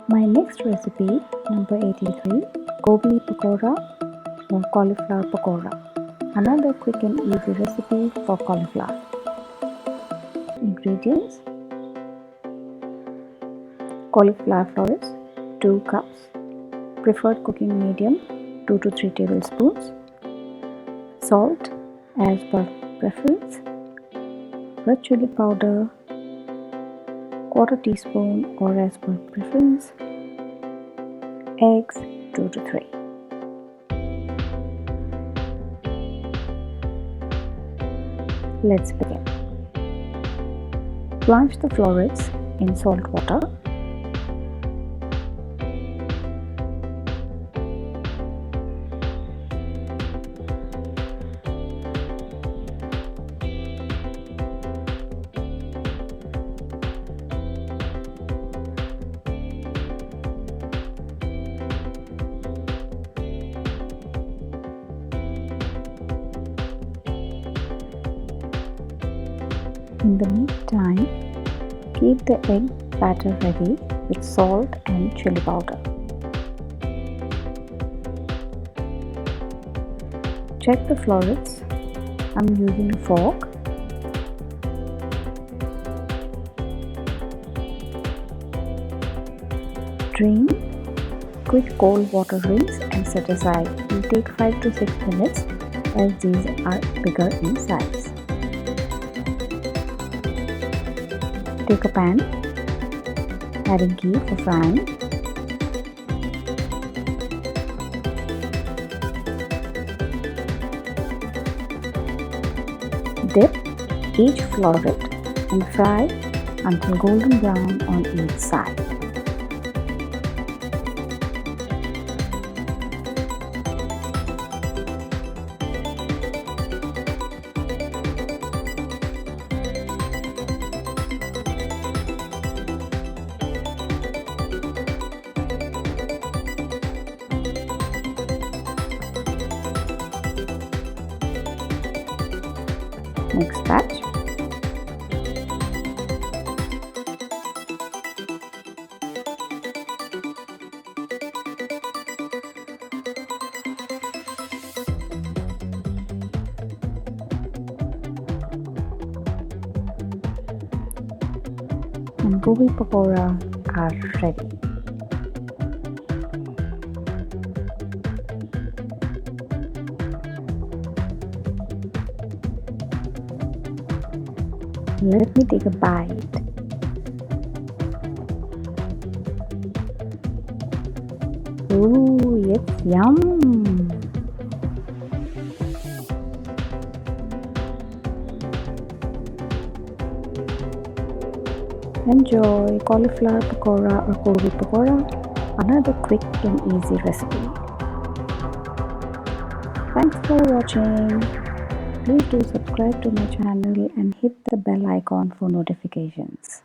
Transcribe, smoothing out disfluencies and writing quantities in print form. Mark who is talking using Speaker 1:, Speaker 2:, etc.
Speaker 1: My next recipe, number 83, Gobi Pakora or Cauliflower Pakora. Another quick and easy recipe for cauliflower. Ingredients: cauliflower florets 2 cups, preferred cooking medium 2 to 3 tablespoons, salt as per preference, red chilli powder quarter teaspoon or as per preference, eggs 2 to 3. Let's begin. Blanch the florets in salt water. In the meantime, keep the egg batter ready with salt and chili powder. Check the florets. I'm using a fork. Drain, quick cold water rinse and set aside. It will take 5 to 6 minutes as these are bigger in size. Take a pan, adding ghee for frying. Dip each floret and fry until golden brown on each side. Next batch. And Gobi Pakora are ready. Let me take a bite. Ooh, it's yum! Enjoy cauliflower pakora or Gobi pakora, another quick and easy recipe. Thanks for watching. Please do subscribe to my channel and hit the bell icon for notifications.